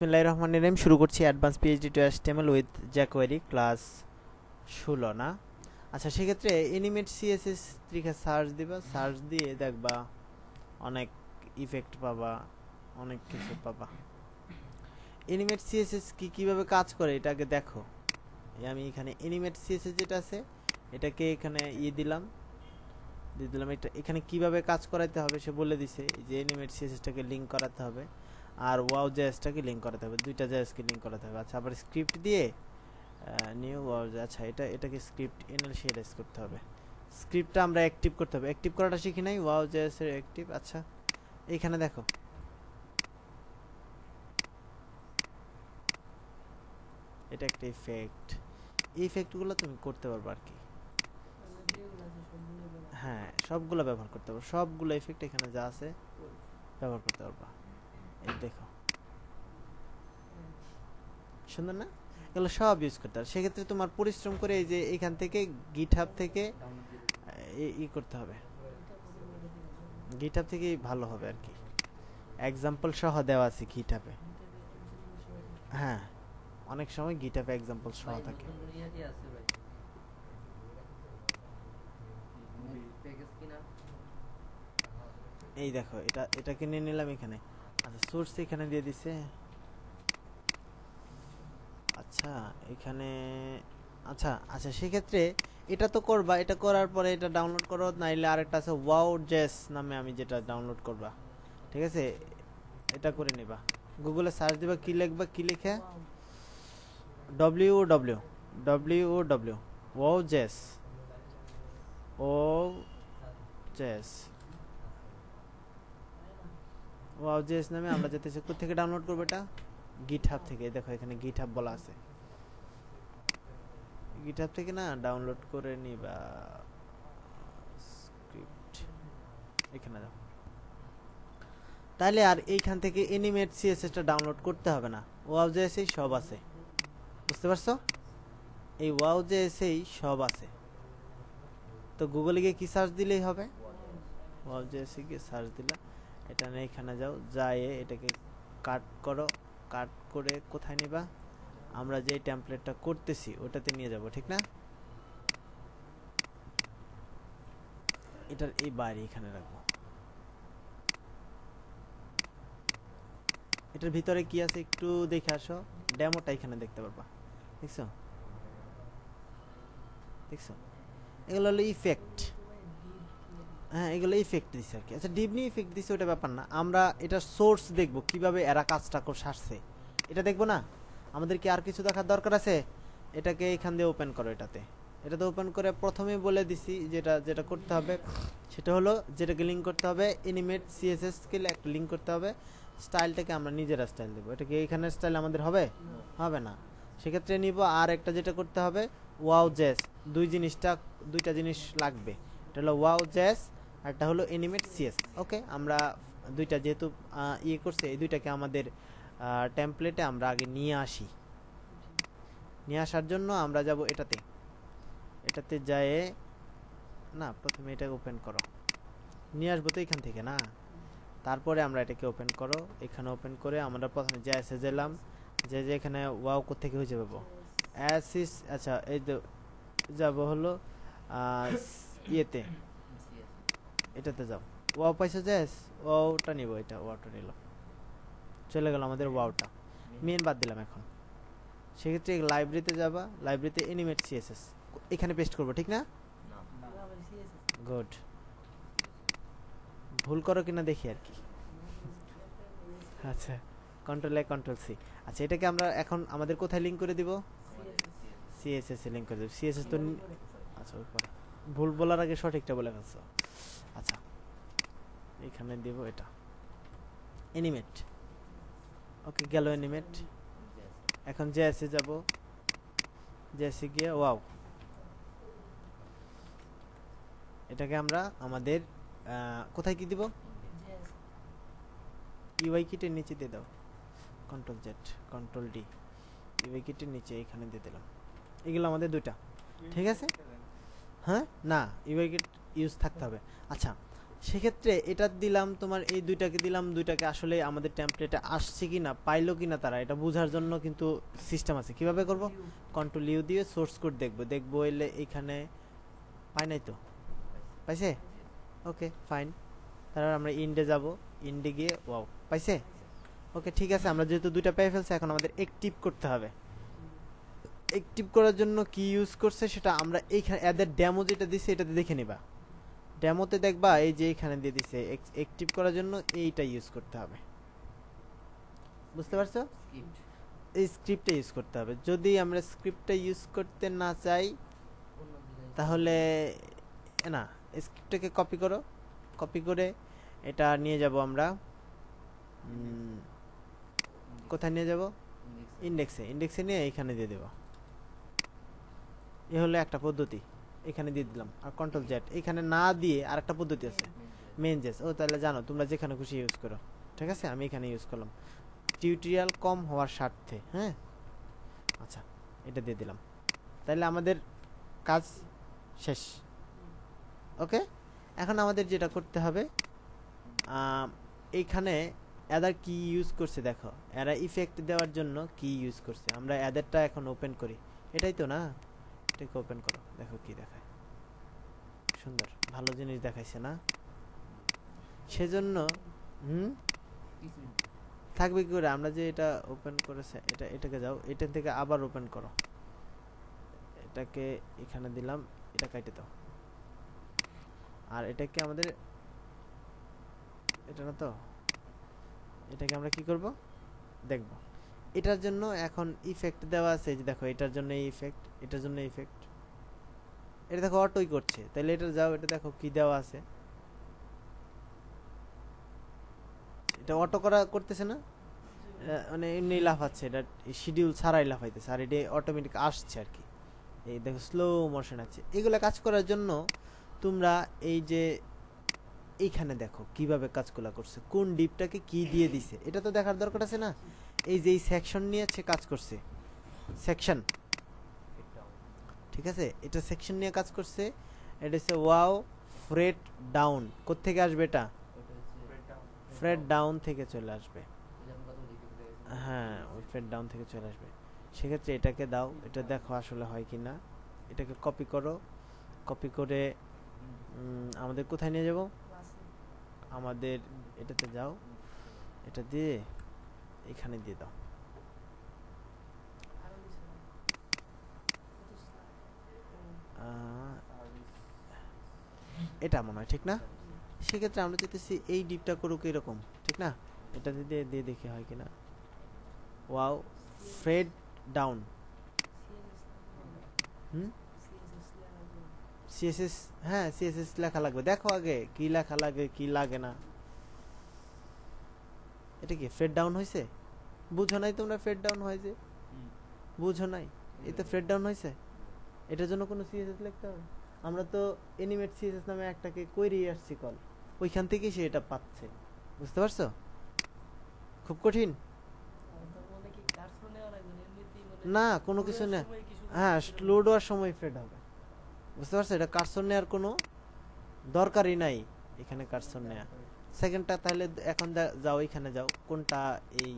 বিসমিল্লাহির রহমানির রহিম শুরু করছি advance PhD to HTML with jQuery class 16 না। আচ্ছা, সেক্ষেত্রে এনিমেট সিএসএস লিখে সার্চ দিবা, সার্চ দিয়ে দেখবা অনেক ইফেক্ট পাবা, অনেক কিছু পাবা। এনিমেট সিএসএস কিভাবে কাজ করে এটা আগে দেখো। আমি এখানে এনিমেট সিএসএস যেটা আছে এটাকে এখানে দিলাম, এটা এখানে কিভাবে কাজ করাতে হবে সে বলে দিছে। এই যে এনিমেট সিএসএসটাকে লিংক করাতে হবে আর ওয়াও জেএসটাকে লিংক করাতে হবে, দুইটা জেএসকে লিংক করাতে হবে। আচ্ছা, আবার স্ক্রিপ্ট দিয়ে নিউ ওয়াও, আচ্ছা এটাকে স্ক্রিপ্ট ইনিশিয়ালাইজ করতে হবে। স্ক্রিপ্টটা আমরা অ্যাক্টিভ করতে হবে, অ্যাক্টিভ করাটা শিখি নাই, ওয়াও জেএস এর অ্যাক্টিভ। আচ্ছা, এইখানে দেখো এটা একটা ইফেক্ট, এই ইফেক্টগুলো তুমি করতে পারবে আর কি। হ্যাঁ, সবগুলো ব্যবহার করতে পারবো, সবগুলো ইফেক্ট এখানে যা আছে ব্যবহার করতে পারবা। এই দেখো সুন্দর না? এগুলো সব ইউজ করতে হবে। সেক্ষেত্রে তোমার পরিশ্রম করে এই যে এখান থেকে গিটহাব থেকে করতে হবে, গিটহাব থেকেই ভালো হবে আর কি। এক্সাম্পল সহ দেওয়া আছে গিটহাবে। হ্যাঁ, অনেক সময় গিটহাবে এক্সাম্পল সহ থাকে। এই দেখো এটাকে নিয়ে নিলাম এখানে। আচ্ছা, সোর্স এখানে দিয়ে দিছে। আচ্ছা এখানে আচ্ছা আচ্ছা সেক্ষেত্রে এটা তো করবা, এটা করার পরে এটা ডাউনলোড করো, নাইলে আরেকটা আছে ওয়াও জেস নামে, আমি যেটা ডাউনলোড করবা, ঠিক আছে, এটা করে নিবা। গুগলে সার্চ দিবা, কি লিখবা, কি লিখে ডব্লিউ ওয়াও জেস, ও জেস, ওয়াও জেস নামে আমরা যেতেছি। কোথা থেকে ডাউনলোড করবো এটা? গিটহাব থেকে। দেখো এখানে গিটহাব বলা আছে, গিটহাব থেকে না ডাউনলোড করে নিবা স্ক্রিপ্ট, এখানে যাও। তাহলে আর এইখান থেকে এনিমেট সিএসএসটা ডাউনলোড করতে হবে না, ওয়াও জেএসএই সব আছে, বুঝতে পারছো? এই ওয়াও জেএসএই সব আছে। তো গুগলে গিয়ে কি সার্চ দিলেই হবে, ওয়াও জেএসএ গিয়ে সার্চ দিলা, এটা নিয়ে এখানে যাও, যায় এটাকে কাট করো, কাট করে কোথায় নিবা, আমরা যে টেমপ্লেটটা করতেছি ওটাতে নিয়ে যাব, ঠিক না? এটার এই বাইরে এখানে রাখবো। এটার ভিতরে কি আছে একটু দেখে আসো, ডেমোটা এখানে দেখতে পারবা। দেখছো দেখছো এগুলো হলো ইফেক্ট। হ্যাঁ, এগুলো ইফেক্ট দিছে আর কি। আচ্ছা, ডিপনি ইফেক্ট দিছে ওটা ব্যাপার না, আমরা এটা সোর্স দেখবো কিভাবে এরা কাজটা করে সারছে, এটা দেখবো না। আমাদের কি আর কিছু দেখার দরকার আছে? এটাকে এখান দিয়ে ওপেন করো, এটাতে ওপেন করে প্রথমে বলে দিছি যেটা যেটা করতে হবে সেটা হলো, যেটাকে লিঙ্ক করতে হবে এনিমেট সিএসএস কে একটা লিঙ্ক করতে হবে। স্টাইলটাকে আমরা নিজেরা স্টাইল দেবো, এটাকে এইখানে স্টাইল আমাদের হবে হবে না, সেক্ষেত্রে নিব। আর একটা যেটা করতে হবে ওয়াও জেস, দুইটা জিনিস লাগবে, এটা হলো ওয়াও জেস আর এটা হলো এনিমেট সিএস। ওকে, আমরা দুইটা যেহেতু করছে, এই দুইটাকে আমাদের টেমপ্লেটে আমরা আগে নিয়ে আসি। নিয়ে আসার জন্য আমরা যাব এটাতে যায় না, প্রথমে এটাকে ওপেন করো, নিয়ে আসবো তো এখান থেকে না, তারপরে আমরা এটাকে ওপেন করো, এখানে ওপেন করে আমরা প্রথমে জেএসএ গেলাম, যে এখানে ওয়াও কোত্থেকে হয়ে যাবো অ্যাসিস। আচ্ছা, এই যাব হলো ইয়েতে, এটাতে যাও, ওয়াও পাইছো জেএস, ওয়াওটা নিব, এটা ওয়াওটা নিল, চলে গেল আমাদের ওয়াওটা, মেন বাদ দিলাম। এখন সেক্ষেত্রে লাইব্রেরিতে যাবা, লাইব্রেরিতে এনিমেট সিএসএস এখানে পেস্ট করবো, ঠিক না? গুড, ভুল করো কিনা দেখি আর কি। আচ্ছা, কন্ট্রোল এ কন্ট্রোল সি। আচ্ছা, এটাকে আমরা এখন আমাদের কোথায় লিংক করে দিব? সিএসএস এ লিংক করে দেব। সিএসএস তো আচ্ছা, ভুল বলার আগে সঠিকটা বলে ফেলছো। আচ্ছা, এখানে দেব এটা এনিমেট। ওকে, গেল এনিমেট। এখন জেএসএ যাব, জেএসএ গিয়ে ওয়াও, এটাকে আমরা আমাদের কোথায় কি দিব, ইউআই কিটের নিচে দিয়ে দাও, control Z control D, UI কিটের নিচে এখানে দিয়ে দিলাম। এগুলো আমাদের দুইটা, ঠিক আছে? হ্যাঁ, না ইউআই কিট ইউজ থাকতে হবে। আচ্ছা, সেক্ষেত্রে এটা দিলাম তোমার, এই দুইটাকে দিলাম, দুইটাকে আসলে আমাদের টেমপ্লেটে আসছে কিনা পাইলো কিনা তারা এটা বোঝার জন্য কিন্তু সিস্টেম আছে। কিভাবে করব? কন্ট্রোল ইউ দিয়ে সোর্স কোড দেখবো এলে এখানে পাই নাই তো, পাইছে? ওকে ফাইন, তারপর আমরা ইন্ডে যাব, ইন্ডে গিয়ে ওয়াও পাইছে। ওকে ঠিক আছে, আমরা যেহেতু দুইটা পেয়ে ফেলছি এখন আমাদের অ্যাক্টিভ করতে হবে। অ্যাক্টিভ করার জন্য কি ইউজ করছে সেটা আমরা এইখানে এদের ডেমো যেটা দিছে এটাতে দেখে নিবা। ডেমোতে দেখবা এই যে এখানে দিয়ে দিছে অ্যাক্টিভ করার জন্য এইটা ইউজ করতে হবে, বুঝতে পারছো? এই স্ক্রিপ্টটা ইউজ করতে হবে। যদি আমরা স্ক্রিপ্টটা ইউজ করতে না চাই তাহলে না, স্ক্রিপ্টটাকে কপি করো, কপি করে এটা নিয়ে যাব আমরা কোথায় নিয়ে যাব? ইন্ডেক্সে, ইন্ডেক্সে নিয়ে এখানে দিয়ে দেব। এ হলো একটা পদ্ধতি, এখানে দিয়ে দিলাম। আর কন্ট্রোল জেড এখানে না দিয়ে আরেকটা পদ্ধতি আছে মেনজেস। ও তাহলে জানো, তোমরা যেখানে খুশি ইউজ করো, ঠিক আছে? আমি এখানে ইউজ করলাম টিউটোরিয়াল কম হওয়ার স্বার্থে। হ্যাঁ আচ্ছা, এটা দিয়ে দিলাম, তাহলে আমাদের কাজ শেষ। ওকে, এখন আমাদের যেটা করতে হবে, এইখানে এদার কি ইউজ করছে দেখো, এরা ইফেক্ট দেওয়ার জন্য কি ইউজ করছে। আমরা এদারটা এখন ওপেন করি, এটাই তো না? এটাকে ওপেন করো, দেখো কি দেখায়, সুন্দর ভালো জিনিস দেখাইছে না? সেজন্য থাকবে কি করে? আমরা যে এটা ওপেন করেছে, এটাকে যাও, এটা থেকে আবার ওপেন করো, এটাকে এখানে দিলাম, এটা কাটে দাও। আর এটাকে আমাদের এটা না তো, এটাকে আমরা কি করব দেখব। এটার জন্য এখন ইফেক্ট দেওয়া আছে, যে দেখো এটার জন্য এই ইফেক্ট, এটার জন্য ইফেক্ট, এটা দেখো অটোই করছে। তাহলে এটা যাও, এটা দেখো কি দেওয়া আছে, এটা অটো করতেছে না, মানে এমনি লাফাচ্ছে, এটা শিডিউল ছাড়াই লাফাইতেছে, আর এটা অটোমেটিক আসছে আর কি। এই দেখো স্লো মোশন আছে। এগুলো কাজ করার জন্য তোমরা এই যে এইখানে দেখো কিভাবে কাজগুলো করছে, কোন ডিপটাকে কি দিয়ে দিছে, এটা তো দেখার দরকার আছে না? এই যে এই সেকশন নিয়েছে কাজ করছে, সেকশন, ঠিক আছে? এটা সেকশন নিয়ে কাজ করছে। এটা হচ্ছে ওয়াও ফ্রেড ডাউন, কোত্থেকে আসবে? এটা ফ্রেড ডাউন থেকে চলে আসবে। হ্যাঁ, ওই ফ্রেড ডাউন থেকে চলে আসবে। সেক্ষেত্রে এটাকে দাও, এটা দেখো আসলে হয় কি না। এটাকে কপি করো, কপি করে আমাদের কোথায় নিয়ে যাব? আমাদের এটাতে যাও, এটা দিয়ে এখানে দিয়ে দাও। এটা মনে হয় ঠিক না? সেক্ষেত্রে আমরা চাইতেছি এই ডিপটা করুক এরকম, ঠিক না? এটা দিয়ে দিয়ে দেখি হয় কিনা। ওয়াও ফ্রেড ডাউন, সিএসএস, হ্যাঁ সিএসএস লেখা লাগবে। দেখো আগে কি লেখা লাগে কি লাগে না। এটা কি ফ্রেড ডাউন হয়েছে? বুঝো নাই তোমরা ফ্রেড ডাউন হয়েছে? বুঝো নাই? এই তো ফ্রেড ডাউন হয়েছে। এটার জন্য কোনো সিএসএস লিখতে হবে? আমরা তো এনিমেট সিএসএস নামে একটাকে কইরেই আসছি কল, ওইখান থেকেই সে এটা পাচ্ছে। বুঝতে পারছো? খুব কঠিন না, কোনো কিছু না। হ্যাঁ, লোড হওয়ার সময় ফেড হবে, বুঝতে পারছো? এটা কার্সন নেওয়ার কোনো দরকারই নাই এখানে, কার্সন নেওয়া। সেকেন্ডটা তাহলে এখন যাও, এখানে যাও, কোনটা এই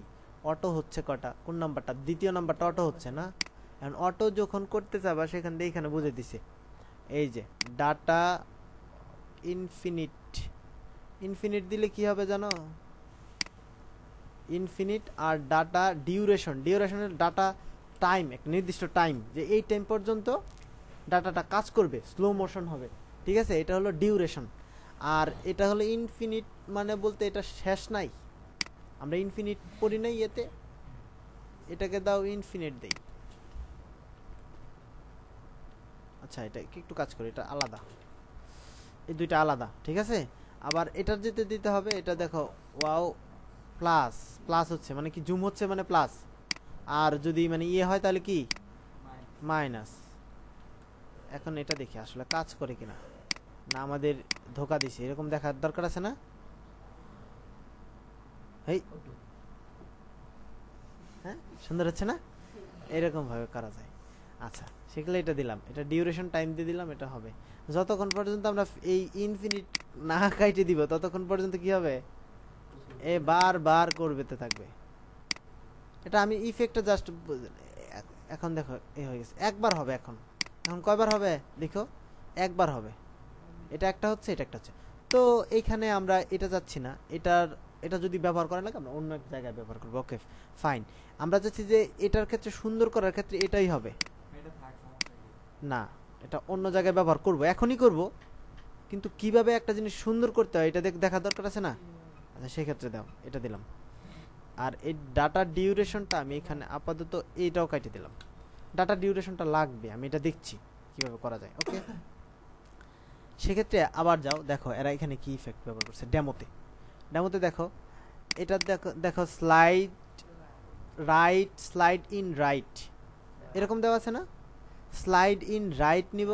অটো হচ্ছে কটা, কোন নাম্বারটা? দ্বিতীয় নাম্বারটা অটো হচ্ছে না। এখন অটো যখন করতে যাবা সেখান দিয়ে এখানে বুঝে দিছে, এই যে ডাটা ইনফিনিট, ইনফিনিট দিলে কি হবে জানো? ইনফিনিট আর ডাটা ডিউরেশন, ডিউরেশনের ডাটা টাইম, একটা নির্দিষ্ট টাইম, যে এই টাইম পর্যন্ত ডাটাটা কাজ করবে, স্লো মোশন হবে, ঠিক আছে? এটা হলো ডিউরেশন। আর এটা হলো ইনফিনিট, মানে বলতে এটা শেষ নাই। আমরা ইনফিনিট পড়ি নাই এতে, এটাকে দাও ইনফিনিট দেই। আচ্ছা, এটা একটু কাজ করি, এটা আলাদা, এই দুইটা আলাদা, ঠিক আছে? আবার এটার যেতে দিতে হবে, এটা দেখো ওয়াও প্লাস, প্লাস হচ্ছে মানে কি জুম হচ্ছে মানে প্লাস, আর যদি মানে ইয়ে হয় তাহলে কি মাইনাস। এখন এটা দেখি আসলে কাজ করে কিনা, না আমাদের ধোকা দিছে, এরকম দেখার দরকার আছে না? এই হ্যাঁ, সুন্দর হচ্ছে না? এরকম ভাবে করা যায়। আচ্ছা সেগুলো এটা দিলাম, এটা ডিউরেশন টাইম দিয়ে দিলাম, এটা হবে যতক্ষণ পর্যন্ত আমরা এই ইনফিনিট না কাইটে দিব ততক্ষণ পর্যন্ত কি হবে, এ বারবার করবে তো থাকবে। এটা আমি ইফেক্টটা জাস্ট এখন দেখো এ হয়ে গেছে, একবার হবে এখন। এখন কয়বার হবে দেখো, একবার হবে। এটা একটা হচ্ছে, এটা একটা হচ্ছে। তো এইখানে আমরা এটা যাচ্ছি না, এটা যদি ব্যবহার করা লাগে আমরা অন্য এক জায়গায় ব্যবহার করবো। ওকে ফাইন, আমরা যাচ্ছি যে এটার ক্ষেত্রে সুন্দর করার ক্ষেত্রে এটাই হবে না, এটা অন্য জায়গায় ব্যবহার করব, এখনই করব, কিন্তু কিভাবে একটা জিনিস সুন্দর করতে হয় এটা দেখা দরকার আছে না। আচ্ছা সেক্ষেত্রে দাও, এটা দিলাম। আর এই ডাটা ডিউরেশনটা আমি এখানে আপাতত এইটাও কাটে দিলাম। ডাটা ডিউরেশনটা লাগবে, আমি এটা দেখছি কিভাবে করা যায়। ওকে সেক্ষেত্রে আবার যাও, দেখো এরা এখানে কি ইফেক্ট ব্যবহার করছে ডেমোতে দেখো, এটা দেখো slide right, slide in right, এরকম দেওয়া আছে না, স্লাইড ইন রাইট নিব।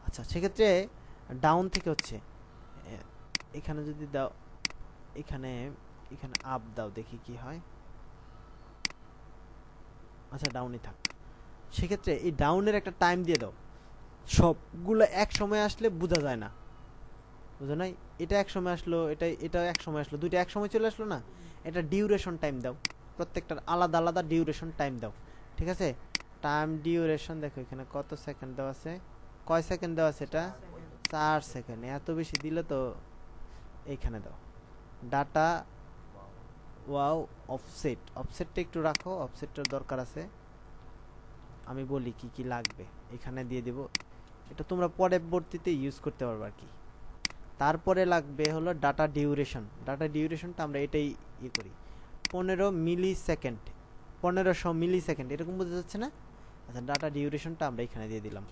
আচ্ছা সেক্ষেত্রে ডাউন থেকে হচ্ছে, এখানে যদি দাও, এখানে আপ দাও, দেখি কি হয়। আচ্ছা ডাউনই থাক। সেক্ষেত্রে এই ডাউনের একটা টাইম দিয়ে দাও, সবগুলো এক সময় আসলে বোঝা যায় না, বুঝো নাই, এটা এক সময় আসলো, এটা এক সময় আসলো, দুইটা এক সময় চলে আসলো না। এটা ডিউরেশন টাইম দাও, প্রত্যেকটার আলাদা আলাদা ডিউরেশন টাইম দাও, ঠিক আছে। টাইম ডিউরেশন দেখো এখানে কত সেকেন্ড দেওয়া আছে, কয় সেকেন্ড দেওয়া আছে, এটা 4 সেকেন্ড। এত বেশি দিলে তো এইখানে দাও ডাটা ওয়াও অফসেটটা একটু রাখো, অফসেটটার দরকার আছে, আমি বলি কি কি লাগবে এখানে দিয়ে দেব, এটা তোমরা পরবর্তীতে ইউজ করতে পারবে আর কি। তারপরে লাগবে হলো ডাটা ডিউরেশনটা আমরা এটাই করি 15 মিলি সেকেন্ড, 1500 মিলি সেকেন্ড, এরকম বোঝা যাচ্ছে না। আচ্ছা ডাটা ডিউরেশনটা আমরা এখানে দিয়ে দিলাম।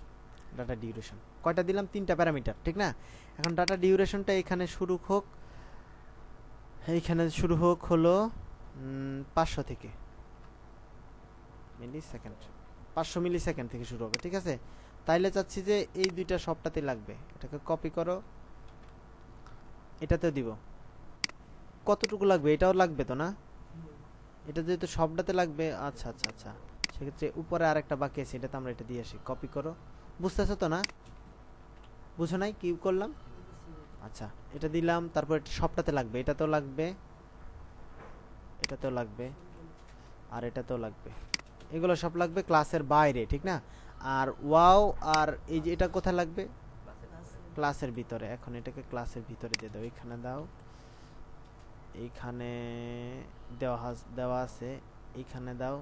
ডাটা ডিউরেশন কয়টা দিলাম, 3টা প্যারামিটার, ঠিক না। এখন ডাটা ডিউরেশনটা এখানে শুরু হোক হলো 500 থেকে মিলি সেকেন্ড, 500 মিলি সেকেন্ড থেকে শুরু হবে, ঠিক আছে। তাইলে চাচ্ছি যে এই দুইটা সবটাতে লাগবে, এটাকে কপি করো, এটাতে দিব। কতটুকু লাগবে, এটাও লাগবে তো না, এটা যেহেতু সবটাতে লাগবে। আচ্ছা আচ্ছা আচ্ছা, সেক্ষেত্রে উপরে আরেকটা বাকি আছে, এটাতে আমরা এটা দিয়ে আসি, কপি করো, বুঝতেছো তো না, বুঝো নাই কি করলাম। আচ্ছা এটা দিলাম, তারপর এটা সবটাতে লাগবে, এটাতেও লাগবে, এটাতেও লাগবে, আর এটাতেও লাগবে, এগুলো সব লাগবে ক্লাসের বাইরে, ঠিক না। আর ওয়াও আর এই যে এটা কোথায় লাগবে, ক্লাসের ভিতরে। এখন এটাকে ক্লাসের ভিতরে দিয়ে দাও, এখানে দাও, এইখানে দেওয়া আছে, এইখানে দাও,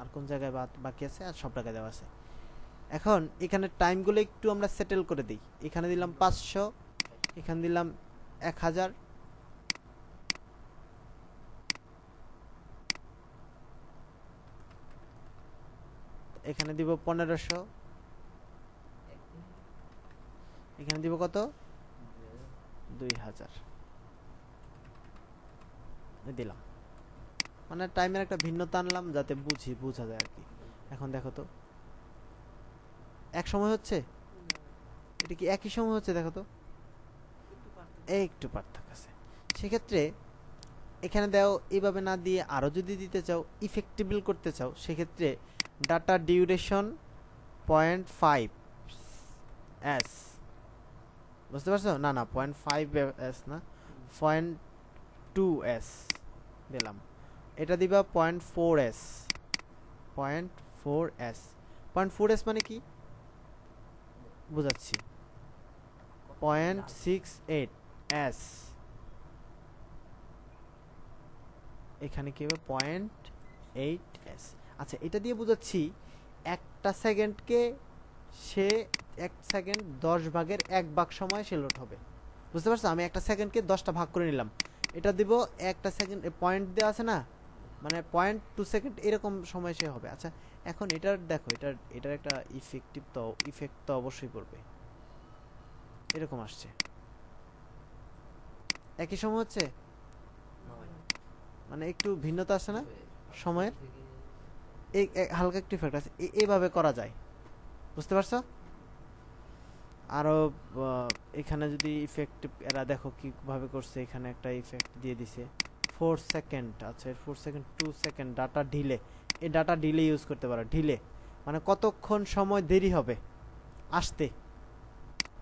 আর কোন জায়গায় বাকি আছে, আর সব জায়গায় দেওয়া আছে। এখন এখানে টাইমগুলো একটু আমরা সেটেল করে দিই, এখানে দিলাম 500, এখানে দিলাম 1000, এখানে দিব 1500, এখানে দিব কত, 2000 দিলাম। মানে টাইমের একটা ভিন্নতা আনলাম যাতে বোঝা যায় আর কি। এখন দেখো তো এক সময় হচ্ছে, এটা কি একই সময় হচ্ছে, দেখো তো একটু পার্থক্য আছে। সেক্ষেত্রে এখানে দাও, এইভাবে না দিয়ে আরো যদি দিতে চাও, ইফেক্টিবল করতে চাও, সেক্ষেত্রে ডাটা ডিউরেশন 0.5 s, বুঝতে পারছো না, 0.5 s না, 0.2 s দিলাম। এটা দিবা 0.4 s, 0.4 s, 0.4 s মানে কি বুঝাচ্ছি, 0.68 s, এখানে কি হবে 0.8 s। আচ্ছা এটা দিয়ে বুঝাচ্ছি একটা সেকেন্ডকে সে 1 সেকেন্ড 10 ভাগের 1 ভাগ সময় সে লোড হবে, বুঝতে পারছো। আমি একটা সেকেন্ডকে 10টা ভাগ করে নিলাম, এটা দিব একটা সেকেন্ড, পয়েন্ট দেওয়া আছে না, মানে 0.2 সেকেন্ড এরকম সময় সে হবে। আচ্ছা এখন এটার দেখো, এটার একটা ইফেক্ট তো অবশ্যই পড়বে, এরকম আসছে, একই সময় হচ্ছে, মানে একটু ভিন্নতা আছে না সময়ের, এই হালকা একটু ইফেক্ট আছে, এইভাবে করা যায়, বুঝতে পারছো। আরো এখানে যদি ইফেক্ট এরা দেখো কিভাবে করছে, এখানে একটা ইফেক্ট দিয়ে দিছে 4 সেকেন্ড। আচ্ছা, 4 সেকেন্ড 2 সেকেন্ড ডাটা ডিলে। এই ডাটা ডিলে ইউজ করতে পারো। ডিলে মানে কতক্ষণ সময় দেরি হবে আসতে,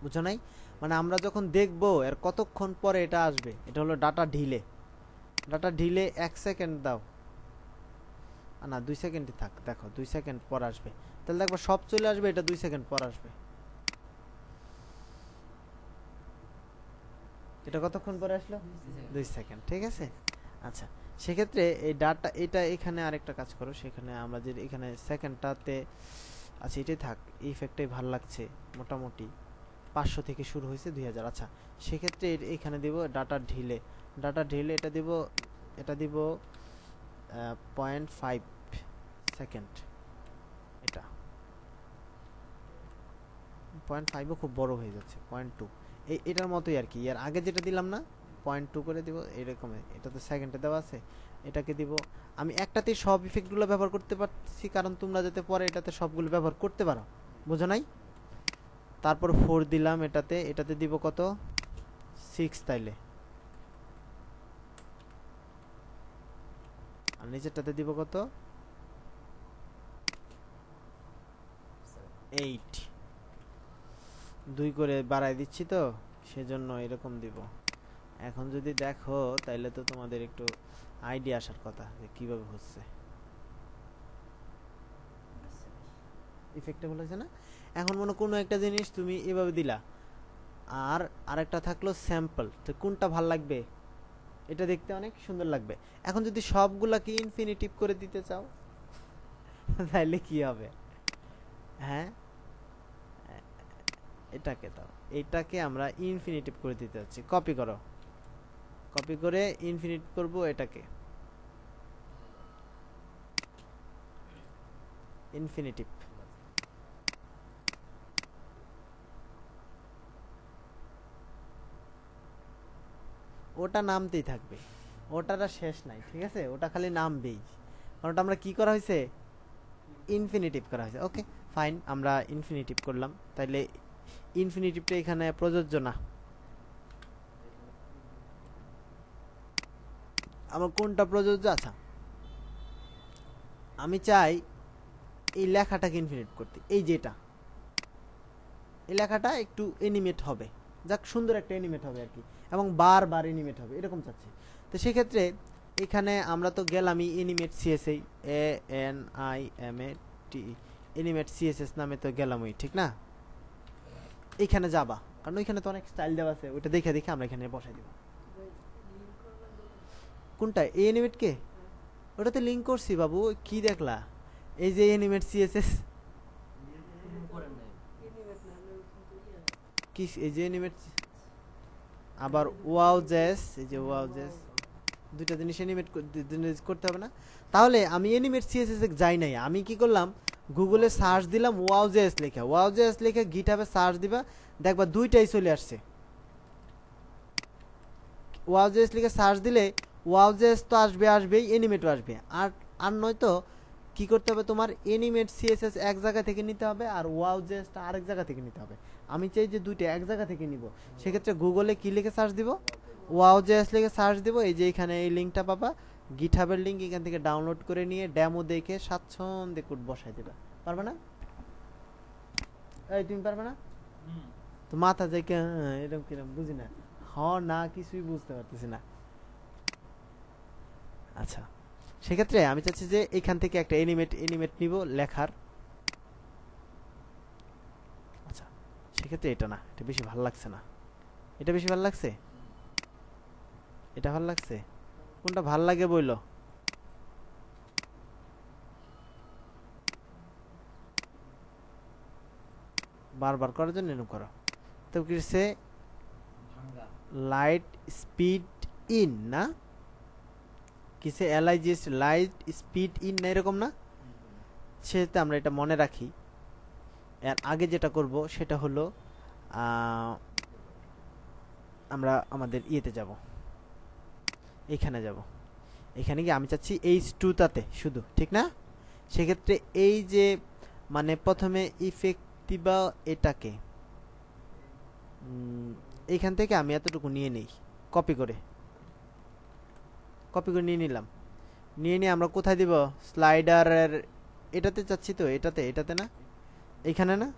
বুঝো নাই? মানে আমরা যখন দেখব এর কতক্ষণ পরে এটা আসবে, এটা হলো data delay. Data delay 1 second দাও, না 2 সেকেন্ডই থাক। দেখো 2 সেকেন্ড পর আসবে, তাহলে দেখবা সব চলে আসবে, এটা 2 সেকেন্ড পর আসবে। এটা কতক্ষণ পরে আসলো? 2 সেকেন্ড, ঠিক আছে। আচ্ছা, সেক্ষেত্রে এই ডাটা, এটা এখানে আরেকটা কাজ করো, সেখানে আমরা যে এখানে সেকেন্ডটাতে, আচ্ছা এটাই থাক, এই ইফেক্টটাই ভালো লাগছে। মোটামুটি 500 থেকে শুরু হয়েছে 2000। আচ্ছা, সেক্ষেত্রে এখানে দিব ডাটা ঢিলে। ডাটা ঢিলে এটা দিব, এটা দিব 0.5 সেকেন্ড। এটা 0.5ও খুব বড় হয়ে যাচ্ছে, 0.2 এটার মতোই আর কি। এর আগে যেটা দিলাম না 0.2 করে দিব এরকম। এটা তো সেকেন্ডে দেওয়া আছে, এটাকে দিব। আমি একটাতেই সব ইফেক্টগুলো ব্যবহার করতে পারছি, কারণ তোমরা যাতে পরে এটাতে সবগুলো ব্যবহার করতে পারো, বুঝো নাই? তারপর 4 দিলাম এটাতে। এটাতে দিব কত? 6 তাইলে। আর নিচেরটাতে দিব কত? 8। 2 করে বাড়াই দিচ্ছি তো, সেজন্য এরকম দিব। এখন যদি দেখো তাইলে তো তোমাদের একটু আইডিয়া আসার কথা যে কিভাবে হচ্ছে। ইফেক্টটা ভালো হয়েছে না? এখন মনে কোনো একটা জিনিস তুমি এভাবে দিলা, আর আরেকটা থাকলো স্যাম্পল, তো কোনটা ভাল লাগবে? এটা দেখতে অনেক সুন্দর লাগবে। এখন যদি সবগুলাকে ইনফিনিটিভ করে দিতে চাও তাহলে কি হবে? হ্যাঁ, এটাকে দাও, এটাকে আমরা ইনফিনিটিভ করে দিতে যাচ্ছি। কপি করো, কপি করে ইনফিনিট করব এটাকে, ইনফিনিটিভ। ওটা নামতেই থাকবে, ওটার আর শেষ নাই, ঠিক আছে? ওটা খালি নামবেই, কারণ ওটা আমরা কি করা হয়েছে? ইনফিনিটিভ করা হয়েছে। ওকে ফাইন, আমরা ইনফিনিটিভ করলাম। তাইলে ইনফিনিটিভটা এখানে প্রযোজ্য না। আমার কোনটা প্রযোজ্য? আচ্ছা, আমি চাই এই লেখাটাকে ইনফিনিট করতে। এই যেটা, এই লেখাটা একটু এনিমেট হবে, যাক সুন্দর একটা এনিমেট হবে আর কি, এবং বারবার এনিমেট হবে এরকম চাচ্ছি। তো সেক্ষেত্রে এখানে আমরা তো গেলামই animate CSS, ANIMAT, animate CSS নামে তো গেলামই, ঠিক না? এইখানে যাবা, কারণ ওইখানে তো অনেক স্টাইল দেওয়া আছে, ওইটা দেখে দেখে আমরা এখানে বসাই দিব। কোনটা? এনিমেট কে? ওটাতে লিঙ্ক করছি বাবু, কি দেখলা? এই যে এনিমেট সিএসএস, কি এই যে এনিমেট, আবার ওয়াও জেস, এই যে ওয়াও জেস, দুইটা জিনিস এনিমেট করতে হবে না? তাহলে আমি এনিমেট সিএসএস এ যাই নাই, আমি কি করলাম? গুগলে সার্চ দিলাম ওয়াও জেস লেখা, ওয়াও জেস লেখা গিটহাবে সার্চ দিবা, দেখবা দুইটাই চলে আসছে। ওয়াও জেস লিখে সার্চ দিলে ওয়াও জেস তো আসবে, আসবেই, এনিমেটও আসবে। আর আর নয়তো কি করতে হবে তোমার? এনিমেট সিএসএস এক জায়গা থেকে নিতে হবে, আর ওয়াও জেসটা আরেক জায়গা থেকে নিতে হবে। আমি চাই যে দুইটা এক জায়গা থেকে নিব, সেক্ষেত্রে গুগলে কি লিখে সার্চ দিব? ওয়াও জেস লিখে সার্চ দিব। এই যে এখানে এই লিঙ্কটা পাবা, গিটহাবের লিঙ্ক, এখান থেকে ডাউনলোড করে নিয়ে ডেমো দেখে স্বাচ্ছন্দ্যে কোড বসাই দেবা। পারবে না? এই তুমি পারবে না? তো মাথা থেকে এরকম কিরকম বুঝি না, হ না কিছুই বুঝতে পারতেছি না। আচ্ছা, সেক্ষেত্রে আমি চাচ্ছি যে এখান থেকে একটা এনিমেট নিব লেখার। আচ্ছা, সেক্ষেত্রে এটা না, এটা বেশি ভালো লাগছে না। এটা বেশি ভালো লাগছে, এটা ভালো লাগছে। কোনটা ভাল লাগে বইলো? বারবার করার জন্য এরকম করো। তো কিসে লাইট স্পিড ইন না, কিসে LIGS, লাইট স্পিড ইন না, এরকম না? সেটা আমরা এটা মনে রাখি। এর আগে যেটা করব সেটা হলো আমরা আমাদের ইয়েতে যাব, এখানে যাব। এখানে গিয়ে আমি চাচ্ছি H2টাতে শুধু, ঠিক না? সেক্ষেত্রে এই যে মানে প্রথমে ইফেক্ট দিবা এটাকে, এইখান থেকে আমি এতটুকু নিয়ে নেই কপি করে, কপি করে নিয়ে নিলাম, নিয়ে আমরা কোথায় দিব, স্লাইডারের এটাতে চাচ্ছি তো, এটাতে না, এইখানে না,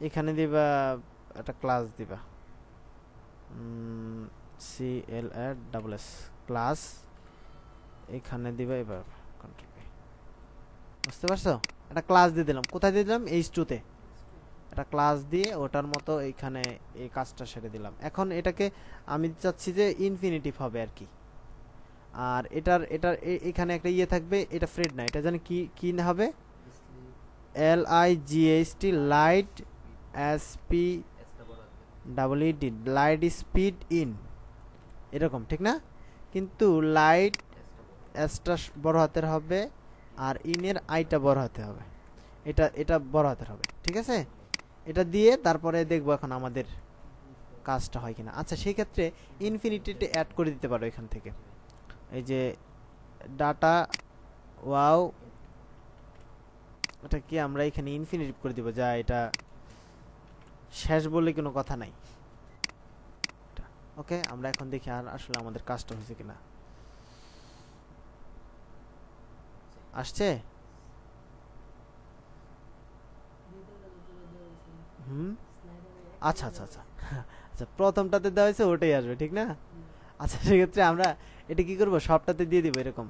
এখানে দিবা একটা ক্লাস দিবা, CLR ক্লাস, এখানে দিবা, এবার কন্ট্রোল V, বুঝতে পারছো? একটা ক্লাস দিয়ে দিলাম, কোথায় দিয়ে দিলাম, H2 তে একটা ক্লাস দিয়ে ওটার মতো এইখানে এই কাজটা সেরে দিলাম। এখন এটাকে আমি চাচ্ছি যে ইনফিনিটিভ হবে আর কি, আর এটার এখানে একটা ইয়ে থাকবে, এটা ফ্রেড না, এটা জানি কি কি হবে, LIGHT light SPEED, light speed in, এরকম ঠিক না? কিন্তু লাইট এসটা বড় হাতের হবে আর ইনের আইটা বড় হাতে হবে, এটা বড় হাতের হবে, ঠিক আছে? এটা দিয়ে তারপরে দেখবো এখন আমাদের কাজটা হয় কিনা। আচ্ছা, সেই ক্ষেত্রে ইনফিনিটিতে অ্যাড করে দিতে পারো এখান থেকে, এই যে ডাটা ওয়াও, এটা কি আমরা এখানে ইনফিনিটিভ করে দিব, যা এটা শেষ বলে কোনো কথা নাই। ওকে, আমরা এখন দেখি আর আসলে আমাদের কাজটা হয়েছে কিনা। আসছে? আচ্ছা আচ্ছা আচ্ছা আচ্ছা, প্রথমটাতে দেওয়া হয়েছে ওটাই আসবে, ঠিক না? আচ্ছা, সেক্ষেত্রে আমরা এটা কি করব, সবটাতে দিয়ে দিব এরকম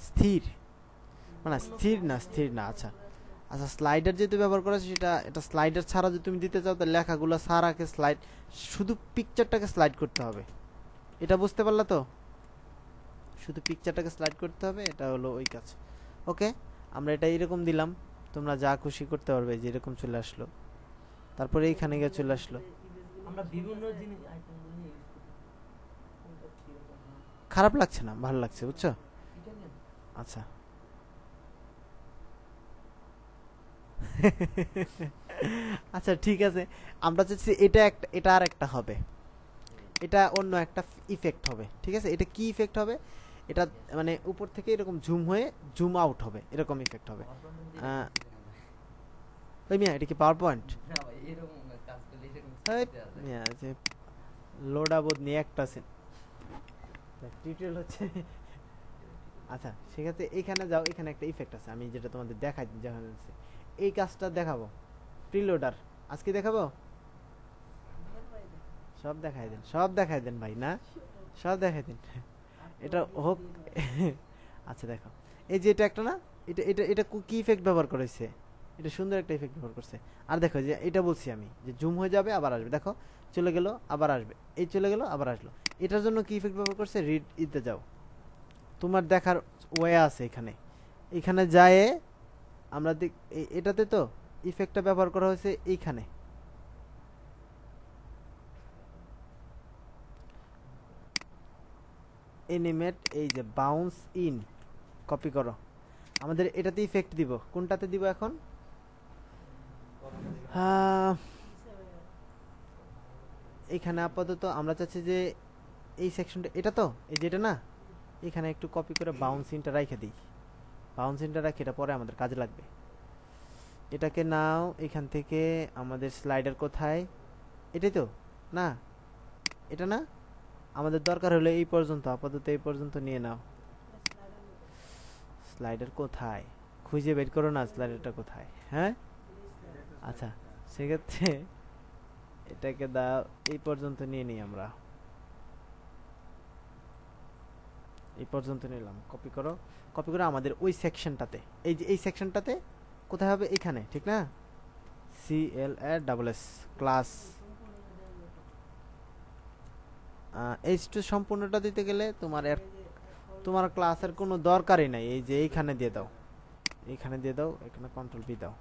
স্থির, মানে স্থির না। আচ্ছা আচ্ছা, স্লাইডার যেহেতু ব্যবহার করা আছে, এটা স্লাইডার ছাড়া যদি তুমি দিতে চাও, তাহলে লেখাগুলো সারাকে স্লাইড, শুধু পিকচারটাকে স্লাইড করতে হবে, এটা বুঝতে পারলা তো? শুধু পিকচারটাকে স্লাইড করতে হবে, এটা হলো ওই কাজ। ওকে, আমরা এটা এরকম দিলাম, তোমরা যা খুশি করতে পারবে, যে এরকম চলে আসলো, তারপরে এইখানে গিয়ে চলে আসলো। আমরা বিভিন্ন জিনিস আইটেমগুলো নিয়ে ইউজ করি, খারাপ লাগছে না, ভালো লাগছে, বুঝছো? আচ্ছা আচ্ছা, ঠিক আছে, আমরা চাচ্ছি এটা আর একটা হবে, এটা অন্য একটা ইফেক্ট হবে, ঠিক আছে? এটা কি ইফেক্ট হবে, এটা মানে উপর থেকে এরকম জুম হয়ে জুম আউট হবে, এরকম ইফেক্ট হবে। ওই মিয়া, এটা কি পাওয়ার পয়েন্ট? মিয়া, যে লোডাবোধ নিয়ে একটা আছে টিউটোরিয়াল হচ্ছে। আচ্ছা, সেক্ষেত্রে এখানে যাও, এখানে একটা ইফেক্ট আছে, আমি যেটা তোমাদের দেখাই, এই কাজটা দেখাবো, প্রিলোডার আজকে দেখাবো, সব দেখাই দেন ভাই, না সব দেখাই দেন, এটা হোক। আচ্ছা দেখো, এই যে এটা একটা না, এটা এটা এটা কি ইফেক্ট ব্যবহার করেছে, এটা সুন্দর একটা ইফেক্ট ব্যবহার করছে। আর দেখো, যে এটা বলছি আমি, যে জুম হয়ে যাবে আবার আসবে, দেখো চলে গেল আবার আসবে, এই চলে গেল আবার আসলো, এটার জন্য কি ইফেক্ট ব্যবহার করছে, রিড ইতে যাও, তোমার দেখার ওয়ে আছে এখানে, এখানে যায় আমরা এটাতে তো ইফেক্টটা ব্যবহার করা হয়েছে এইখানে, এনিমেট, এই যে বাউন্স ইন, কপি করো, আমাদের এটাতে ইফেক্ট দিব, কোনটাতে দিব এখন, এখানে আপাতত আমরা চাচ্ছি যে এই সেকশনটা, এটা তো এই যেটা না, এখানে একটু কপি করে বাউন্স ইনটা রাখে দিই, বাউন্স ইনটা রাখি, এটা পরে আমাদের কাজে লাগবে। এটাকে নাও, এখান থেকে আমাদের স্লাইডার কোথায়, এটাই তো না, এটা না, আমাদের দরকার হলে এই পর্যন্ত, আপাতত এই পর্যন্ত নিয়ে নাও। স্লাইডার কোথায় খুঁজে বের করো না, স্লাইডারটা কোথায়, হ্যাঁ? আচ্ছা, সেক্ষেত্রে এটাকে দাও, এই পর্যন্ত নিয়ে নিই আমরা, এই পর্যন্ত নিলাম, কপি করো, কপি করে আমাদের ওই সেকশনটাতে, এই যে এই সেকশনটাতে কোথায় হবে, এখানে, ঠিক না? CLR ক্লাস, H2 সম্পূর্ণটা দিতে গেলে তোমার ক্লাসের কোনো দরকারই নাই, এই যে এইখানে দিয়ে দাও, এইখানে দিয়ে দাও, এখানে কন্ট্রোল V দাও,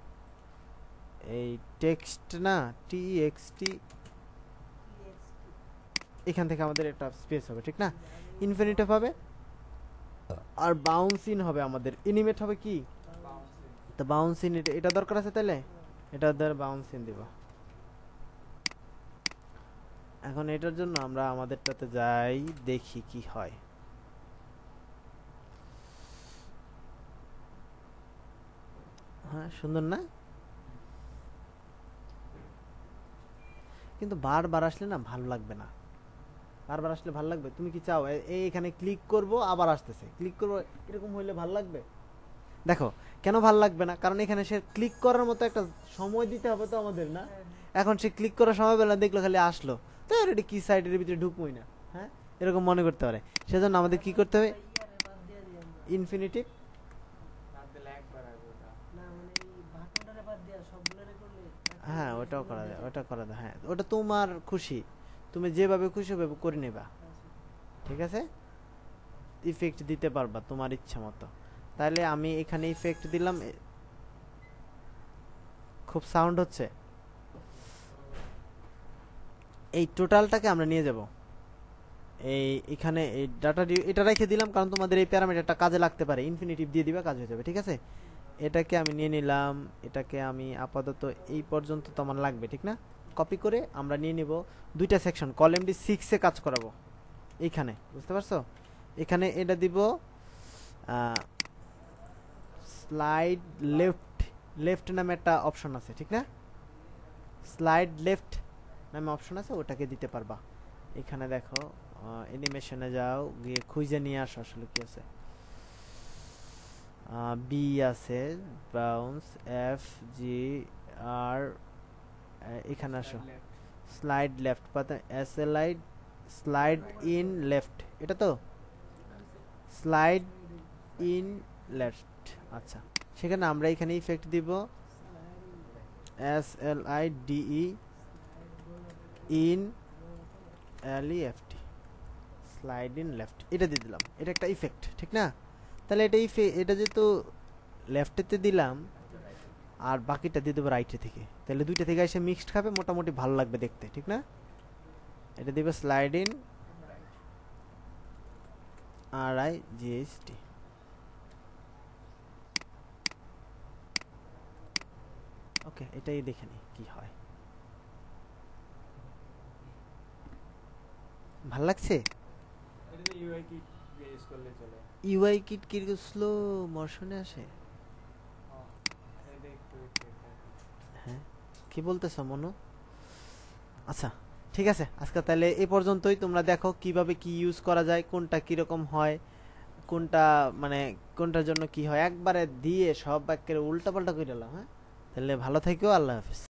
এই টেক্সট না, TXT, এখান থেকে আমাদের একটা স্পেস হবে, ঠিক না? ইনফিনিটিভ হবে, আর বাউন্স ইন হবে, আমাদের এনিমেট হবে কি, তো বাউন্স ইন, এটা দরকার আছে, তাহলে এটা দ্বারা বাউন্স ইন দিব। এখন এটার জন্য আমরা আমাদেরটাতে যাই, দেখি কি হয়। হ্যাঁ, সুন্দর না? কিন্তু বারবার আসলে না ভালো লাগবে না, বারবার আসলে ভালো লাগবে? তুমি কি চাও এখানে ক্লিক করব আবার আসতেছে, ক্লিক করব, এরকম হইলে ভালো লাগবে? দেখো কেন ভালো লাগবে না, কারণ এখানে সে ক্লিক করার মতো একটা সময় দিতে হবে তো আমাদের, না? এখন সে ক্লিক করার সময় পেলে দেখলো খালি আসলো, তো এটা কি সাইডের ভিতরে ঢুকবোই না, হ্যাঁ, এরকম মনে করতে পারে। সেজন্য আমাদের কি করতে হবে? ইয়ারে বাদ দিয়ে দিই আমরা। ইনফিনিটিভ, না মানে এই বাটনটারে বাদ দিয়া সবগুলোরে করলে হ্যাঁ ওটাও করা যায়, ওটা করা যায়, হ্যাঁ ওটা তোমার খুশি, তুমি যেভাবে খুশি ওভাবে করে নেবা, ঠিক আছে? ইফেক্ট দিতে পারবা তোমার ইচ্ছা মতো। তাহলে আমি এখানে ইফেক্ট দিলাম, খুব সাউন্ড হচ্ছে। এই টোটালটাকে আমরা নিয়ে যাব এখানে, এই ডাটা এটা রেখে দিলাম কারণ তোমাদের এই প্যারামিটারটা কাজে লাগতে পারে, ইনফিনিটিভ দিয়ে দিবা, কাজ হয়ে যাবে, ঠিক আছে? এটাকে আমি নিয়ে নিলাম, এটাকে আমি আপাতত এই পর্যন্ত তো আমার লাগবে, ঠিক না? কপি করে আমরা নিয়ে নিব দুইটা সেকশন, কলাম ডি 6 এ কাজ করাবো এইখানে, বুঝতে পারছো? এখানে এটা দিব স্লাইড লেফট, লেফট নামে একটা অপশন আছে, ঠিক না? স্লাইড লেফট নামে অপশন আছে, ওটাকে দিতে পারবা। এখানে দেখো অ্যানিমেশনে যাও, গিয়ে খুঁজে নিয়ে আসো আসলে কি আছে। বি আছে, বাউন্স, এফ জি আর, এখানে আসো, slide left, slide, slide in left, এটা তো স্লাইড ইন লেফট। আচ্ছা, সেখানে আমরা এখানে ইফেক্ট দিব SLIDE in LEFT, slide in left, এটা দিয়ে দিলাম, এটা একটা ইফেক্ট, ঠিক না? তাহলে এটা এটা যেহেতু লেফটেতে দিলাম আর বাকিটা দিয়ে দেবো রাইটে থেকে, তাহলে দুইটা থেকে এসে মিক্সড খাবে, মোটামুটি ভালো লাগবে দেখতে, ঠিক না? এটা দিবে স্লাইড ইন RIGHT। ওকে, এটাই দেখে নি কি হয়, ভাল লাগছে? ইউআই কিট কি স্লো মোশনে আসে? হ্যাঁ, কি বলতেছ মনু? আচ্ছা ঠিক আছে, আজকে তাহলে এই পর্যন্তই। তোমরা দেখো কিভাবে কি ইউজ করা যায়, কোনটা কিরকম হয়, কোনটা মানে কোনটার জন্য কি হয়, একবারে দিয়ে সব একেবারে উল্টা পাল্টা করে দিলাম। হ্যাঁ, তাহলে ভালো থেকো, আল্লাহ হাফেজ।